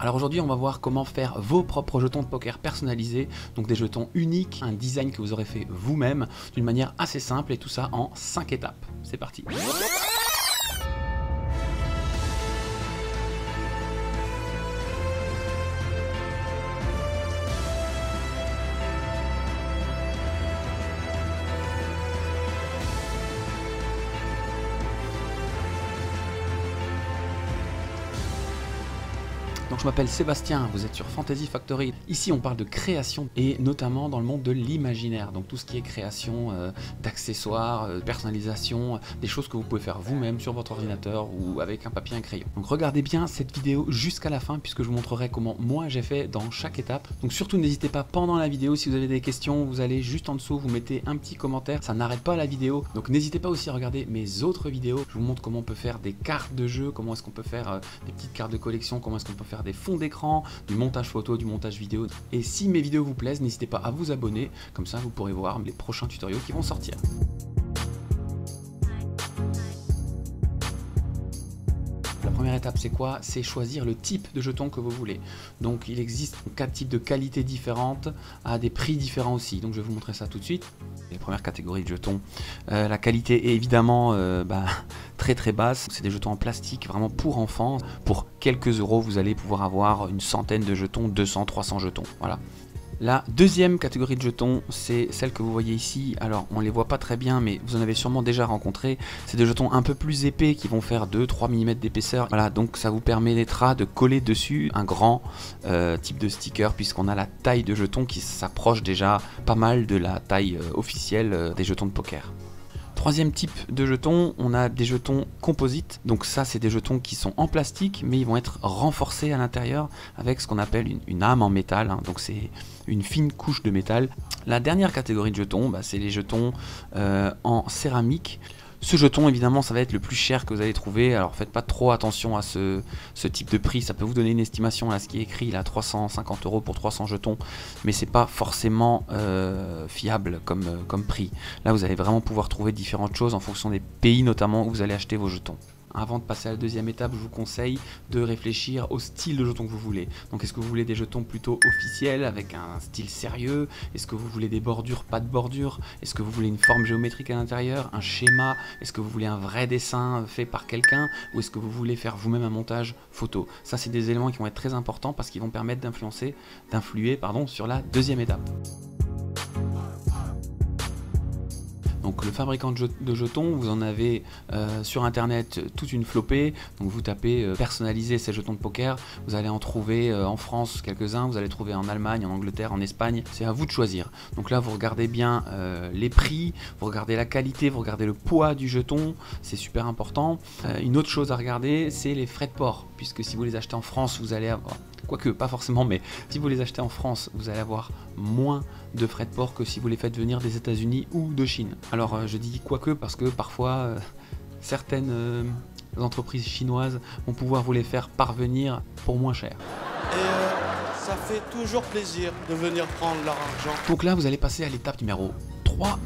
Alors aujourd'hui on va voir comment faire vos propres jetons de poker personnalisés, donc des jetons uniques, un design que vous aurez fait vous-même d'une manière assez simple et tout ça en 5 étapes. C'est parti. Donc je m'appelle Sébastien, vous êtes sur Fantasy Factory. Ici on parle de création et notamment dans le monde de l'imaginaire. Donc tout ce qui est création d'accessoires, personnalisation, des choses que vous pouvez faire vous-même sur votre ordinateur ou avec un papier et un crayon. Donc regardez bien cette vidéo jusqu'à la fin puisque je vous montrerai comment moi j'ai fait dans chaque étape. Donc surtout n'hésitez pas pendant la vidéo, si vous avez des questions, vous allez juste en dessous, vous mettez un petit commentaire, ça n'arrête pas la vidéo. Donc n'hésitez pas aussi à regarder mes autres vidéos. Je vous montre comment on peut faire des cartes de jeu, comment est-ce qu'on peut faire des petites cartes de collection, comment est-ce qu'on peut faire des fonds d'écran, du montage photo, du montage vidéo. Et si mes vidéos vous plaisent, n'hésitez pas à vous abonner, comme ça vous pourrez voir les prochains tutoriels qui vont sortir. La première étape c'est quoi? C'est choisir le type de jeton que vous voulez. Donc il existe 4 types de qualités différentes à des prix différents aussi. Donc je vais vous montrer ça tout de suite. Les premières catégories de jetons. La qualité est évidemment très basse. C'est des jetons en plastique vraiment pour enfants. Pour quelques euros vous allez pouvoir avoir une centaine de jetons, 200, 300 jetons. Voilà. La deuxième catégorie de jetons, c'est celle que vous voyez ici. Alors, on les voit pas très bien, mais vous en avez sûrement déjà rencontré. C'est des jetons un peu plus épais qui vont faire 2-3 mm d'épaisseur. Voilà, donc ça vous permettra de coller dessus un grand type de sticker, puisqu'on a la taille de jetons qui s'approche déjà pas mal de la taille officielle des jetons de poker. Troisième type de jetons, on a des jetons composites. Donc ça, c'est des jetons qui sont en plastique, mais ils vont être renforcés à l'intérieur avec ce qu'on appelle une âme en métal. Hein. Donc c'est une fine couche de métal. La dernière catégorie de jetons, c'est les jetons en céramique. Ce jeton, évidemment, ça va être le plus cher que vous allez trouver. Alors faites pas trop attention à ce type de prix. Ça peut vous donner une estimation, là, ce qui est écrit, là, 350 € pour 300 jetons. Mais c'est pas forcément fiable comme prix. Là, vous allez vraiment pouvoir trouver différentes choses en fonction des pays, notamment, où vous allez acheter vos jetons. Avant de passer à la deuxième étape, je vous conseille de réfléchir au style de jeton que vous voulez. Donc est-ce que vous voulez des jetons plutôt officiels avec un style sérieux? Est-ce que vous voulez des bordures, pas de bordures? Est-ce que vous voulez une forme géométrique à l'intérieur, un schéma? Est-ce que vous voulez un vrai dessin fait par quelqu'un? Ou est-ce que vous voulez faire vous-même un montage photo? Ça, c'est des éléments qui vont être très importants parce qu'ils vont permettre d'influer sur la deuxième étape. Donc le fabricant de jetons, vous en avez sur internet toute une flopée. Donc vous tapez personnaliser ces jetons de poker, vous allez en trouver en France quelques-uns, vous allez trouver en Allemagne, en Angleterre, en Espagne, c'est à vous de choisir. Donc là vous regardez bien les prix, vous regardez la qualité, vous regardez le poids du jeton, c'est super important. Une autre chose à regarder, c'est les frais de port, puisque si vous les achetez en France, vous allez avoir... Quoique, pas forcément, mais si vous les achetez en France, vous allez avoir moins de frais de port que si vous les faites venir des États-Unis ou de Chine. Alors, je dis quoique parce que parfois, certaines entreprises chinoises vont pouvoir vous les faire parvenir pour moins cher. Et ça fait toujours plaisir de venir prendre leur argent. Donc là, vous allez passer à l'étape numéro 3.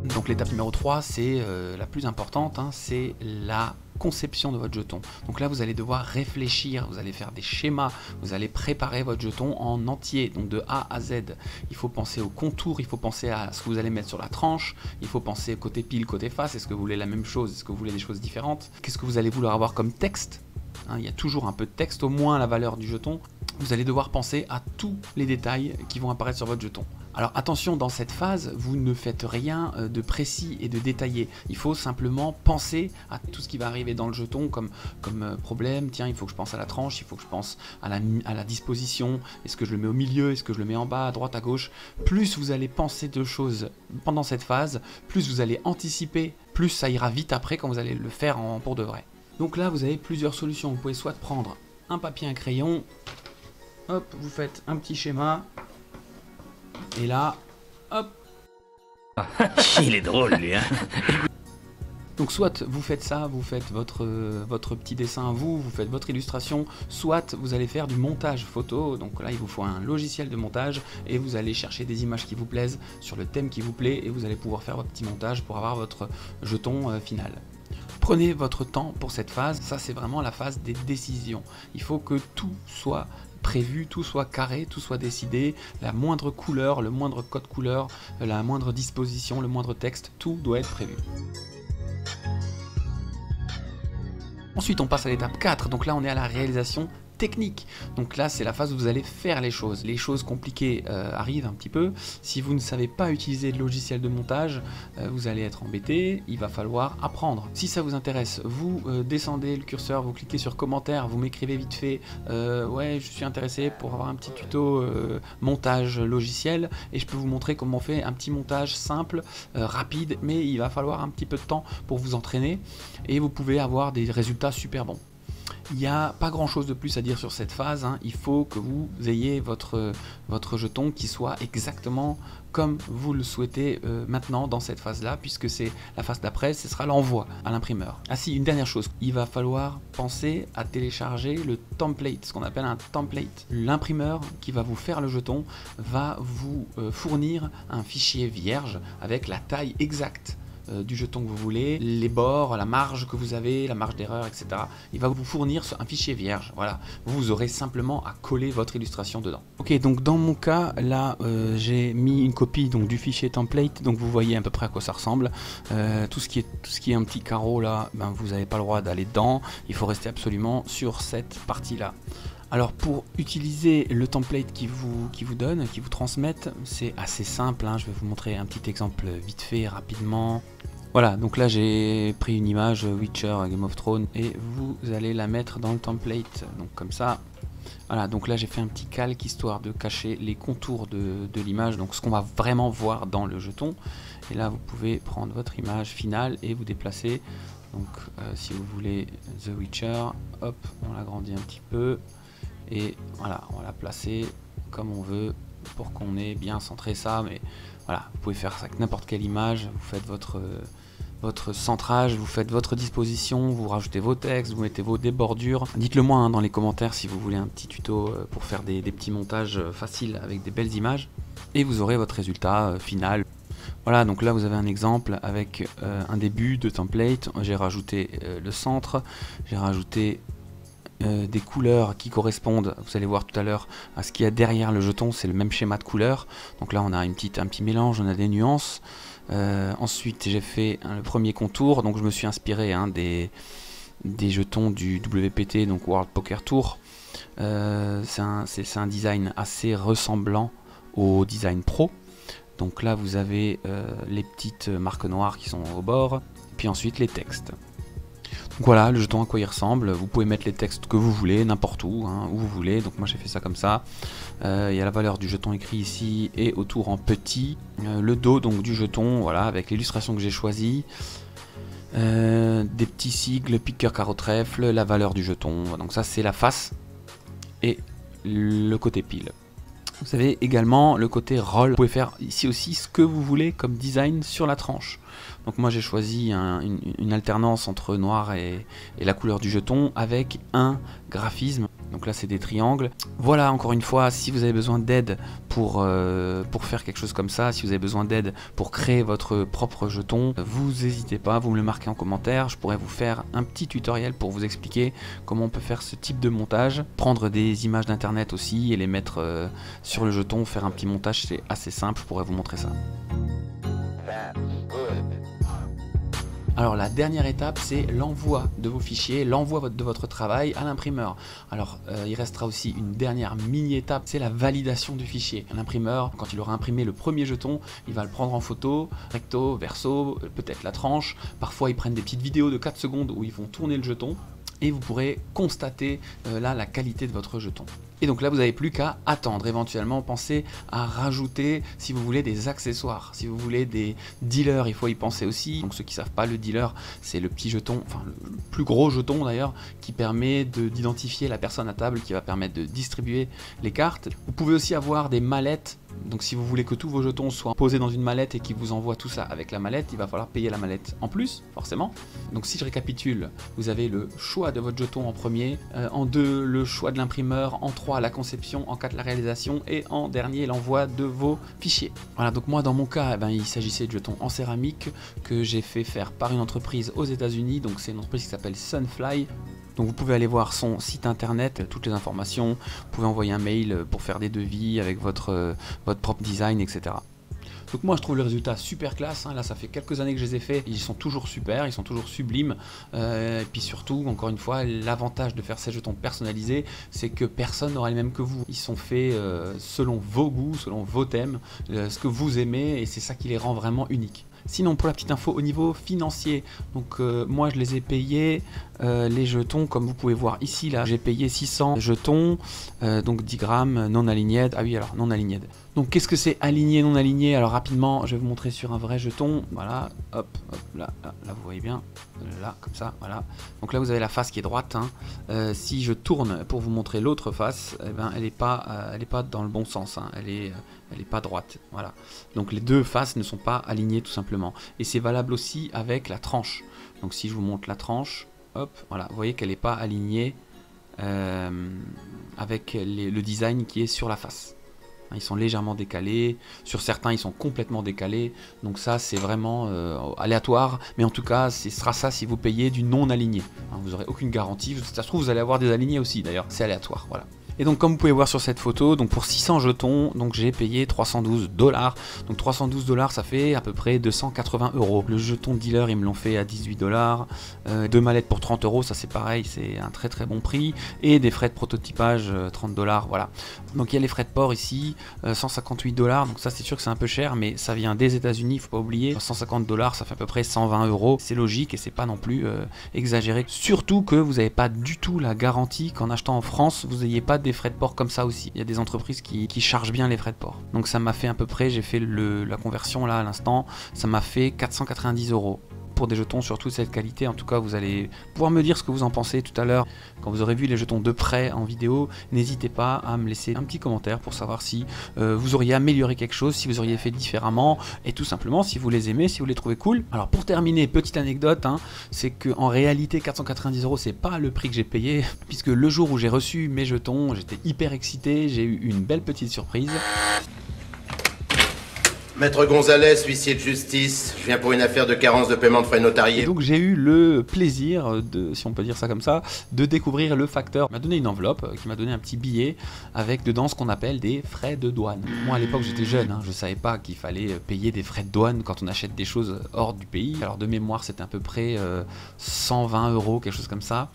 Donc l'étape numéro 3, c'est la plus importante, hein, c'est la conception de votre jeton. Donc là vous allez devoir réfléchir, vous allez faire des schémas, vous allez préparer votre jeton en entier, donc de A à Z. Il faut penser au contour, il faut penser à ce que vous allez mettre sur la tranche, il faut penser côté pile, côté face, est-ce que vous voulez la même chose, est-ce que vous voulez des choses différentes, qu'est-ce que vous allez vouloir avoir comme texte, hein, il y a toujours un peu de texte, au moins la valeur du jeton. Vous allez devoir penser à tous les détails qui vont apparaître sur votre jeton. Alors attention, dans cette phase, vous ne faites rien de précis et de détaillé. Il faut simplement penser à tout ce qui va arriver dans le jeton comme problème. Tiens, il faut que je pense à la tranche, il faut que je pense à la disposition. Est-ce que je le mets au milieu? Est-ce que je le mets en bas, à droite, à gauche? Plus vous allez penser de choses pendant cette phase, plus vous allez anticiper, plus ça ira vite après quand vous allez le faire pour de vrai. Donc là, vous avez plusieurs solutions. Vous pouvez soit prendre un papier, un crayon, hop, vous faites un petit schéma, et là, hop. Il est drôle, lui, hein. Donc soit vous faites ça, vous faites votre petit dessin, vous faites votre illustration, soit vous allez faire du montage photo. Donc là, il vous faut un logiciel de montage et vous allez chercher des images qui vous plaisent sur le thème qui vous plaît et vous allez pouvoir faire votre petit montage pour avoir votre jeton final. Prenez votre temps pour cette phase, ça c'est vraiment la phase des décisions. Il faut que tout soit prévu, tout soit carré, tout soit décidé, la moindre couleur, le moindre code couleur, la moindre disposition, le moindre texte, tout doit être prévu. Ensuite on passe à l'étape 4, donc là on est à la réalisation technique. Donc là c'est la phase où vous allez faire les choses. Les choses compliquées arrivent un petit peu. Si vous ne savez pas utiliser le logiciel de montage, vous allez être embêté, il va falloir apprendre. Si ça vous intéresse, vous descendez le curseur, vous cliquez sur commentaire, vous m'écrivez vite fait ouais je suis intéressé pour avoir un petit tuto montage logiciel et je peux vous montrer comment on fait un petit montage simple, rapide, mais il va falloir un petit peu de temps pour vous entraîner et vous pouvez avoir des résultats super bons. Il n'y a pas grand chose de plus à dire sur cette phase, hein. Il faut que vous ayez votre jeton qui soit exactement comme vous le souhaitez maintenant dans cette phase là, puisque c'est la phase d'après, ce sera l'envoi à l'imprimeur. Ah si, une dernière chose, il va falloir penser à télécharger le template, ce qu'on appelle un template. L'imprimeur qui va vous faire le jeton va vous fournir un fichier vierge avec la taille exacte du jeton que vous voulez, les bords, la marge que vous avez, la marge d'erreur, etc. Il va vous fournir un fichier vierge, voilà. Vous aurez simplement à coller votre illustration dedans. Ok, donc dans mon cas, là, j'ai mis une copie donc, du fichier template, donc vous voyez à peu près à quoi ça ressemble. Tout ce qui est un petit carreau là, ben, vous n'avez pas le droit d'aller dedans, il faut rester absolument sur cette partie-là. Alors pour utiliser le template qui vous donne, qui vous transmettent, c'est assez simple, hein. Je vais vous montrer un petit exemple vite fait, rapidement. Voilà, donc là j'ai pris une image Witcher Game of Thrones et vous allez la mettre dans le template, donc comme ça. Voilà, donc là j'ai fait un petit calque histoire de cacher les contours de l'image, donc ce qu'on va vraiment voir dans le jeton. Et là vous pouvez prendre votre image finale et vous déplacer. Donc si vous voulez The Witcher, hop, on l'agrandit un petit peu. Et voilà, on va la placer comme on veut pour qu'on ait bien centré ça. Mais voilà, vous pouvez faire ça avec n'importe quelle image. Vous faites votre centrage, vous faites votre disposition, vous rajoutez vos textes, vous mettez des bordures. Dites-le moi hein, dans les commentaires si vous voulez un petit tuto pour faire des petits montages faciles avec des belles images. Et vous aurez votre résultat final. Voilà, donc là vous avez un exemple avec un début de template. J'ai rajouté le centre, j'ai rajouté des couleurs qui correspondent, vous allez voir tout à l'heure, à ce qu'il y a derrière le jeton. C'est le même schéma de couleurs. Donc là on a un petit mélange, on a des nuances. Ensuite j'ai fait le premier contour, donc je me suis inspiré hein, des jetons du WPT, donc World Poker Tour. C'est un design assez ressemblant au design pro. Donc là vous avez les petites marques noires qui sont au bord, puis ensuite les textes. Donc voilà le jeton à quoi il ressemble. Vous pouvez mettre les textes que vous voulez, n'importe où, hein, où vous voulez. Donc moi j'ai fait ça comme ça. Il y a la valeur du jeton écrit ici et autour en petit. Le dos donc du jeton, voilà, avec l'illustration que j'ai choisie. Des petits sigles, piqueur, carreau, trèfle, la valeur du jeton. Donc ça c'est la face et le côté pile. Vous avez également le côté roll. Vous pouvez faire ici aussi ce que vous voulez comme design sur la tranche. Donc moi j'ai choisi une alternance entre noir et la couleur du jeton avec un graphisme. Donc là c'est des triangles. Voilà, encore une fois, si vous avez besoin d'aide pour faire quelque chose comme ça, si vous avez besoin d'aide pour créer votre propre jeton, vous n'hésitez pas, vous me le marquez en commentaire. Je pourrais vous faire un petit tutoriel pour vous expliquer comment on peut faire ce type de montage. Prendre des images d'internet aussi et les mettre sur le jeton, faire un petit montage, c'est assez simple, je pourrais vous montrer ça. Alors la dernière étape, c'est l'envoi de vos fichiers, l'envoi de votre travail à l'imprimeur. Alors il restera aussi une dernière mini-étape, c'est la validation du fichier. L'imprimeur, quand il aura imprimé le premier jeton, il va le prendre en photo, recto, verso, peut-être la tranche. Parfois ils prennent des petites vidéos de 4 secondes où ils vont tourner le jeton. Et vous pourrez constater là la qualité de votre jeton. Et donc là vous n'avez plus qu'à attendre, éventuellement pensez à rajouter si vous voulez des accessoires, si vous voulez des dealers, il faut y penser aussi. Donc ceux qui ne savent pas, le dealer c'est le petit jeton, enfin le plus gros jeton d'ailleurs, qui permet d'identifier la personne à table, qui va permettre de distribuer les cartes. Vous pouvez aussi avoir des mallettes. Donc si vous voulez que tous vos jetons soient posés dans une mallette et qu'ils vous envoient tout ça avec la mallette, il va falloir payer la mallette en plus, forcément. Donc si je récapitule, vous avez le choix de votre jeton en premier, en 2 le choix de l'imprimeur, en 3 3 la conception, en 4 la réalisation et en dernier l'envoi de vos fichiers. Voilà, donc moi dans mon cas, eh ben, il s'agissait de jetons en céramique que j'ai fait faire par une entreprise aux États-Unis. Donc c'est une entreprise qui s'appelle Sunfly. Donc vous pouvez aller voir son site internet, toutes les informations. Vous pouvez envoyer un mail pour faire des devis avec votre propre design, etc. Donc moi je trouve le résultat super classe, hein. Là ça fait quelques années que je les ai faits, ils sont toujours super, ils sont toujours sublimes, et puis surtout, encore une fois, l'avantage de faire ces jetons personnalisés, c'est que personne n'aura les mêmes que vous. Ils sont faits selon vos goûts, selon vos thèmes, ce que vous aimez, et c'est ça qui les rend vraiment uniques. Sinon, pour la petite info, au niveau financier, donc moi je les ai payés, les jetons, comme vous pouvez voir ici, là, j'ai payé 600 jetons, donc 10 grammes non alignés. Ah oui, alors non alignés. Donc qu'est-ce que c'est aligné, non aligné? Alors rapidement, je vais vous montrer sur un vrai jeton. Voilà, hop, hop, là, vous voyez bien, là, comme ça, voilà. Donc là, vous avez la face qui est droite, hein. Si je tourne pour vous montrer l'autre face, eh ben, elle n'est pas dans le bon sens, hein. Elle est pas droite, voilà. Donc les deux faces ne sont pas alignées tout simplement. Et c'est valable aussi avec la tranche. Donc si je vous montre la tranche, hop, voilà, vous voyez qu'elle n'est pas alignée avec le design qui est sur la face. Ils sont légèrement décalés, sur certains ils sont complètement décalés, donc ça c'est vraiment aléatoire, mais en tout cas ce sera ça si vous payez du non aligné. Vous n'aurez aucune garantie, ça se trouve vous allez avoir des alignés aussi d'ailleurs, c'est aléatoire, voilà. Et donc comme vous pouvez voir sur cette photo, donc pour 600 jetons, donc j'ai payé 312 $. Donc 312 $, ça fait à peu près 280 €. Le jeton de dealer, ils me l'ont fait à 18 $. Deux mallettes pour 30 €, ça c'est pareil, c'est un très très bon prix. Et des frais de prototypage, 30 $, voilà. Donc il y a les frais de port ici, 158 $. Donc ça c'est sûr que c'est un peu cher, mais ça vient des États-Unis, il faut pas oublier. 150 $, ça fait à peu près 120 €. C'est logique et c'est pas non plus exagéré. Surtout que vous n'avez pas du tout la garantie qu'en achetant en France, vous n'ayez pas des frais de port comme ça aussi. Il y a des entreprises qui chargent bien les frais de port. Donc ça m'a fait à peu près, j'ai fait la conversion là à l'instant, ça m'a fait 490 €. Pour des jetons surtout de cette qualité, en tout cas vous allez pouvoir me dire ce que vous en pensez tout à l'heure quand vous aurez vu les jetons de près en vidéo. N'hésitez pas à me laisser un petit commentaire pour savoir si vous auriez amélioré quelque chose, si vous auriez fait différemment, et tout simplement si vous les aimez, si vous les trouvez cool. Alors pour terminer, petite anecdote, hein, c'est que en réalité 490 € c'est pas le prix que j'ai payé, puisque le jour où j'ai reçu mes jetons, j'étais hyper excité, j'ai eu une belle petite surprise. Maître Gonzalez, huissier de justice, je viens pour une affaire de carence de paiement de frais notariés. Et donc j'ai eu le plaisir, si on peut dire ça comme ça, de découvrir le facteur. Il m'a donné une enveloppe, qui m'a donné un petit billet avec dedans ce qu'on appelle des frais de douane. Moi à l'époque j'étais jeune, hein, je savais pas qu'il fallait payer des frais de douane quand on achète des choses hors du pays. Alors de mémoire c'était à peu près 120 €, quelque chose comme ça.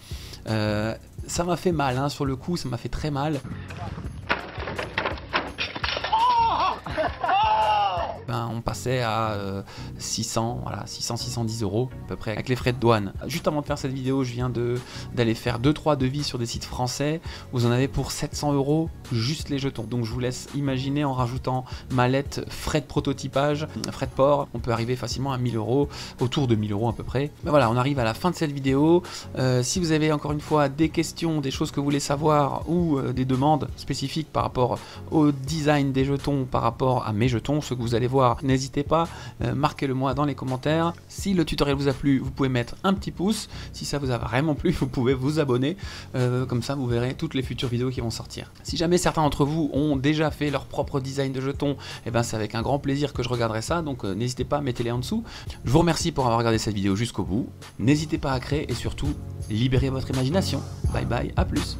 Ça m'a fait mal, hein, sur le coup ça m'a fait très mal. On passait à 600, voilà, 600-610 € à peu près avec les frais de douane. Juste avant de faire cette vidéo, je viens d'aller faire 2-3 devis sur des sites français. Vous en avez pour 700 € juste les jetons. Donc je vous laisse imaginer en rajoutant mallette, frais de prototypage, frais de port, on peut arriver facilement à 1000 €, autour de 1000 € à peu près. Ben voilà, on arrive à la fin de cette vidéo. Si vous avez encore une fois des questions, des choses que vous voulez savoir ou des demandes spécifiques par rapport au design des jetons, par rapport à mes jetons, ce que vous allez voir, n'hésitez pas, marquez-le moi dans les commentaires. Si le tutoriel vous a plu, vous pouvez mettre un petit pouce. Si ça vous a vraiment plu, vous pouvez vous abonner. Comme ça, vous verrez toutes les futures vidéos qui vont sortir. Si jamais certains d'entre vous ont déjà fait leur propre design de jetons, et ben c'est avec un grand plaisir que je regarderai ça. Donc n'hésitez pas, mettez-les en dessous. Je vous remercie pour avoir regardé cette vidéo jusqu'au bout. N'hésitez pas à créer et surtout, libérez votre imagination. Bye bye, à plus.